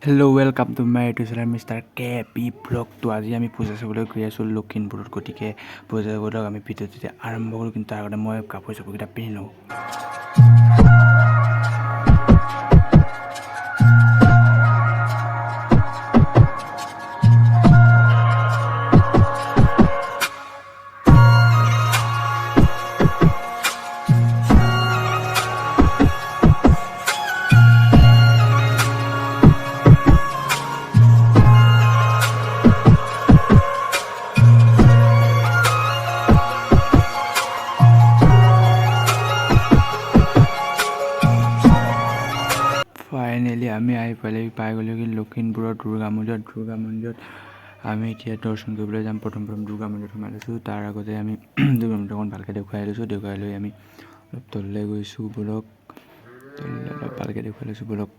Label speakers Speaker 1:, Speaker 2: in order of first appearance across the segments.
Speaker 1: Hello' welcome to my YouTube channel mister K P blog. তো আজি আমি পূজা চাবলৈ গৈ আছোঁ লখিমপুৰত। গতিকে পূজা চাবলৈ আমি ভিডিঅ'টো যেতিয়া আৰম্ভ কৰোঁ, কিন্তু তাৰ আগতে মই কাপোৰ চাপোৰকেইটা পিন্ধি লওঁ। ফাইনেলি আমি পাই গ'লোগৈ লখিমপুৰৰ দুৰ্গা মন্দিৰত। আমি এতিয়া দৰ্শন কৰিবলৈ যাম। প্ৰথম দুৰ্গা মন্দিৰত সোমাই লৈছোঁ। তাৰ আগতে আমি দুৰ্গা মন্দিৰত অকণ ভালকৈ দেখুৱাই লৈ আমি অলপ তললৈ গৈছোঁ। ব'লক তললৈ অলপ ভালকৈ দেখুৱাই লৈছোঁ ব'লক।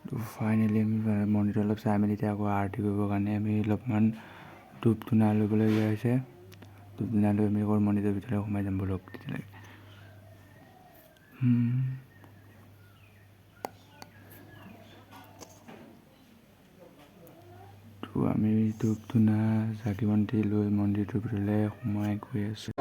Speaker 1: তো ফাইনেলি আমি মন্দিৰত অলপ চাই মেলি এতিয়া আকৌ আৰতি কৰিবৰ কাৰণে আমি অলপমান ধূপ ধূনা ল'বলগীয়া হৈছে। ধূপ ধূনা লৈ আমি আকৌ মন্দিৰৰ ভিতৰলৈ সোমাই যাম ব'লক। তেতিয়ালৈকে তো আমি ধূপ ধূনা চাকি বন্তি লৈ মন্দিৰটোৰ ভিতৰলৈ সোমাই গৈ আছোঁ।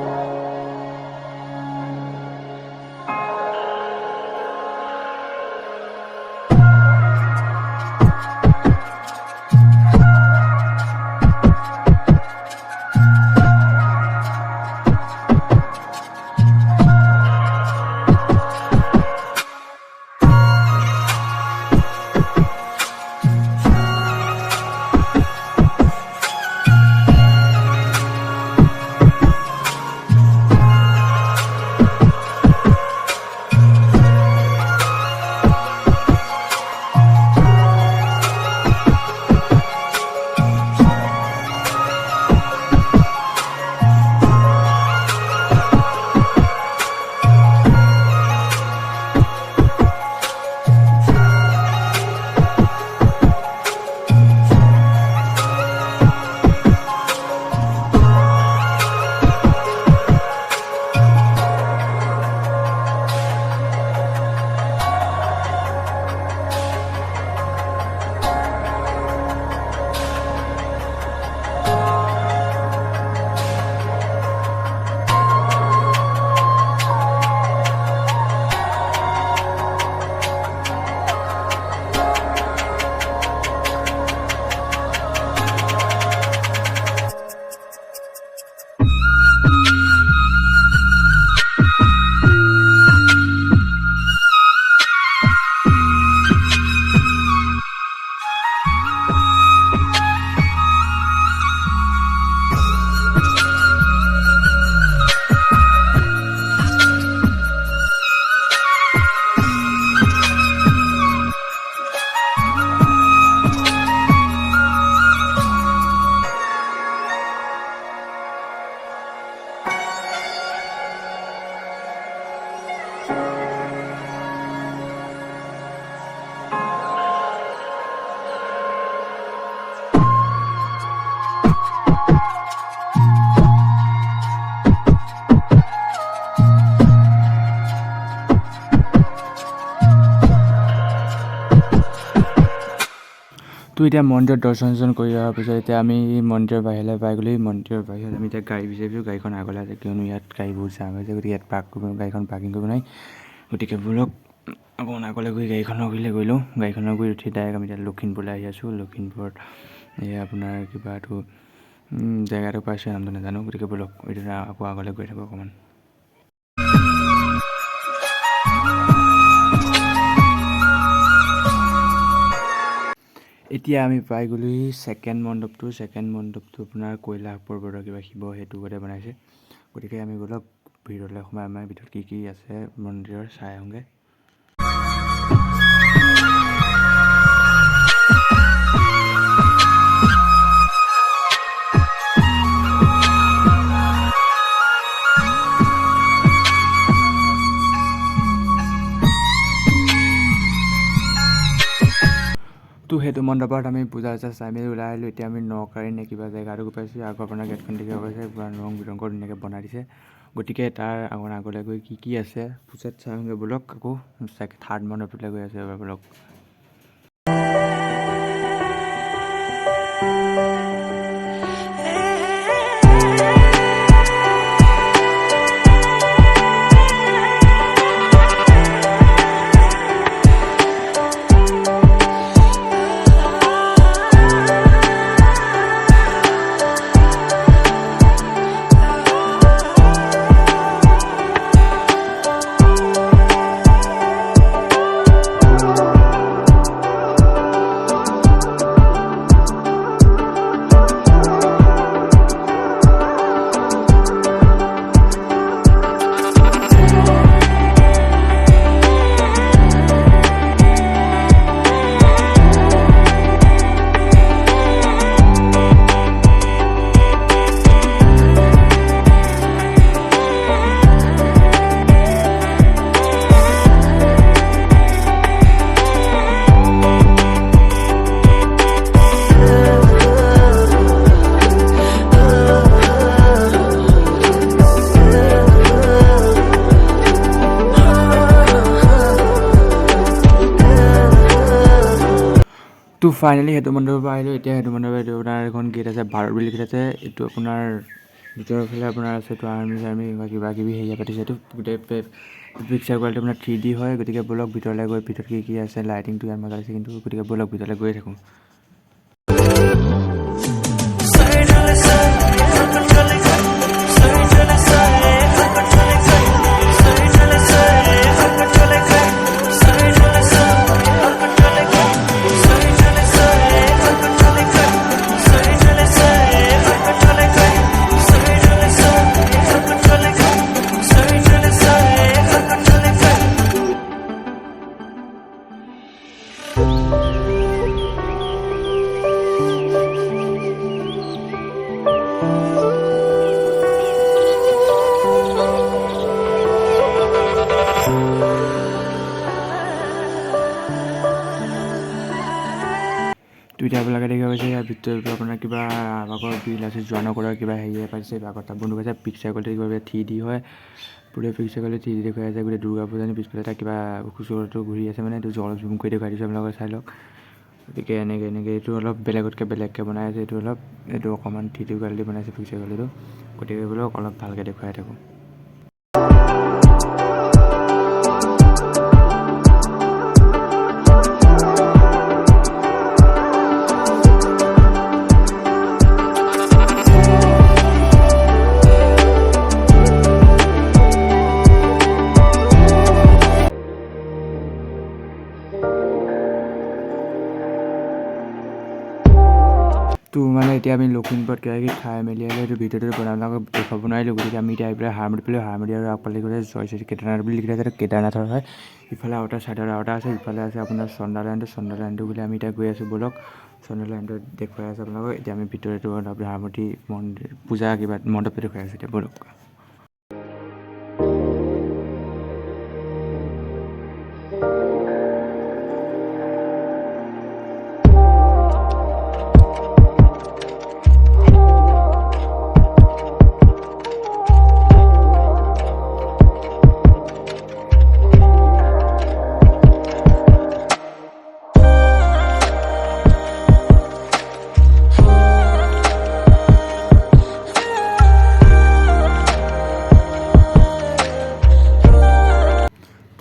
Speaker 1: তো এতিয়া মন্দিৰত দৰ্শন কৰি অহাৰ পিছত এতিয়া আমি মন্দিৰৰ বাহিৰলৈ পাই গ'লো। মন্দিৰৰ বাহিৰত আমি এতিয়া গাড়ী বিচাৰিছোঁ। গাড়ীখন আগলৈ আছে, কিয়নো ইয়াত গাড়ী বহুত জাম হৈছে। গতিকে ইয়াত গাড়ীখন পাৰ্কিং কৰিব নোৱাৰি। গতিকে ব'লক অকণমান আগলৈ গৈ গাড়ীখনৰ গুৰিলৈ গৈ লওঁ। গাড়ীখনৰ গুৰিত উঠি ডাইৰেক্ট আমি এতিয়া লখিমপুৰলৈ আহি আছোঁ। লখিমপুৰত এই আপোনাৰ কিবাটো জেগাটো পাইছোঁ, নামটো নাজানো। গতিকে ব'লক এতিয়া আকৌ আগলৈ গৈ থাকোঁ অকণমান। এতিয়া আমি পাই গ'লোহি ছেকেণ্ড মণ্ডপটো আপোনাৰ কৈলাশ পৰ্বতৰ কিবা শিৱ সেইটো গোটেই বনাইছে। গতিকে আমি ব'লক ভিতৰলৈ সোমাই আমাৰ ভিতৰত কি আছে মন্দিৰৰ চাই আহোঁগৈ। তো সেইটো মণ্ডপত আমি পূজা চাই মেলি ওলাই আহিলোঁ। এতিয়া আমি নকাৰী নে কিবা জেগাটো পাইছোঁ। আগৰ আপোনাৰ গেটখন দেখিব পাইছে, পূৰা ৰং বিৰঙৰ ধুনীয়াকৈ বনাই দিছে। গতিকে তাৰ আগলৈ গৈ কি আছে পূজাত চাওঁগৈ ব'লক। আকৌ থাৰ্ড মণ্ডপটোলৈ গৈ আছে এবাৰ ব'লক। তো ফাইনেলি সেইটো মণ্ডপৰ পৰা আহিলোঁ। এতিয়া সেইটো মণ্ডপৰ এইটো আপোনাৰ এখন গেট আছে, ভাৰত বুলি গেট আছে। এইটো আপোনাৰ ভিতৰৰ ফালে আপোনাৰ আছে এইটো আৰ্মি কিবা কিবি হেৰিয়া পাতিছে। এইটো গোটেই পিকচাৰ কোৱালিটি আপোনাৰ 3D হয়। গতিকে ব'লক ভিতৰলৈ গৈ ভিতৰত কি আছে লাইটিংটো ইয়াত মজা লাগিছে কিন্তু। গতিকে ব'লক ভিতৰলৈ গৈ থাকোঁ। তো এতিয়া আপোনালোকে দেখা পাইছে ইয়াৰ ভিতৰতো আপোনাৰ কিবা আগৰ বিল আছে যোৱা নকৰাৰ কিবা হেৰিয়ে পাইছে আগত বন্ধু পাইছে। পিকচাৰ কোৱালিটি কিবা 3D হয়। পুৰা পিকচাৰ কোৱালিটি 3D দেখুৱাই আছে। গোটেই দুৰ্গা পূজা পিছফালে এটা কিবা খুচুৰটো ঘূৰি আছে মানে। এইটো অলপ জুম কৰি দেখুৱাই দিছোঁ আপোনালোকে চাই লওক। গতিকে এনেকৈ এইটো অলপ বেলেগকৈ বনাই আছে। এইটো অকণমান 3D কোৱালিটি বনাইছে পিকচাৰ কোৱালিটিটো। গতিকে বোলো অলপ ভালকৈ দেখুৱাই থাকোঁ। তো মানে এতিয়া আমি লখিমপুৰত কিবা কিবি খাই মেলি আহিলে এইটো ভিডিঅ'টো আপোনালোকক দেখুৱাব নোৱাৰিলোঁ। গতিকে আমি এতিয়া এইফালে হাৰমতি পেলাই হাৰমতি আৰু আগফালে গ'লে জয়শ্ৰী কেদাৰনাথ বুলি লিখি আছে। কেদাৰনাথৰ হয়। ইফালে আৰু এটা ছাইডৰ আৰু এটা আছে। ইফালে আছে আপোনাৰ চন্দ্ৰলাইনটো বুলি আমি এতিয়া গৈ আছোঁ ব'লক। চন্দ্ৰলাইনটো দেখুৱাই আছে আপোনালোকক। এতিয়া আমি ভিতৰতো হাৰমতি মন্দিৰ পূজা কিবা মণ্ডপটো দেখুৱাই আছে এতিয়া ব'লক।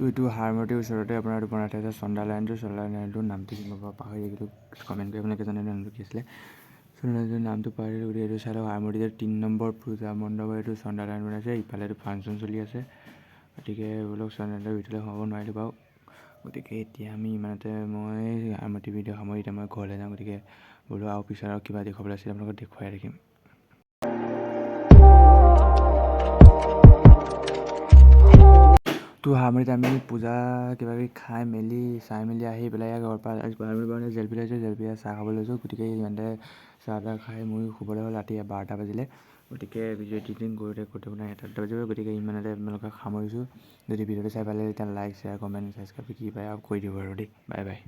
Speaker 1: তো এইটো হাৰমতিৰ ওচৰতে আপোনাৰ এইটো বনাই থোৱা আছে চন্দ্ৰলাইনটোৰ নামটো কি মই পাহৰি থাকিলোঁ। কমেণ্ট কৰি আপোনালোকে জনাই নামটো কি আছিলে। চন্দ্ৰলাইনটোৰ নামটো পাহৰি গতিকে এইটো চাই লওক। হাৰমতিৰ 3 নম্বৰ পূজা মণ্ডপৰ এইটো চন্দ্ৰলাইন বনাইছে। ইফালে এইটো ফাংচন চলি আছে। গতিকে বোলক চন্দ্ৰলাইনৰ ভিতৰলৈ সোমাব নোৱাৰিলোঁ বাৰু। গতিকে এতিয়া আমি ইমানতে মই হাৰমতি ভিডিঅ' সামৰি এতিয়া মই ঘৰলৈ যাওঁ। গতিকে বোলো আৰু পিছত আৰু কিবা দেখুৱাবলৈ আছিলে আপোনালোকক দেখুৱাই থাকিম। তো হাৰমতিত আমি পূজা কিবা কিবি খাই মেলি চাই মেলি আহি পেলাই ঘৰৰ পৰা হাৰমতি জেলপি লৈছোঁ। জেলপি চাহ খাব লৈছোঁ। গতিকে ইমানতে চাহ তাহ খাই মই শুবলৈ হ'ল। ৰাতি 12টা বাজিলে। গতিকে ভিডিঅ' এডিটিং কৰোঁতে আপোনাৰ 1টা বাজিব। গতিকে ইমানতে আপোনালোকক সামৰিছোঁ। যদি ভিডিঅ'টো চাই ভাল লাগে তেতিয়া লাইক শ্বেয়াৰ কমেণ্ট ছাবস্ক্ৰাইব কি পায় আৰু কৰি দিব আৰু দেই। Bye bye.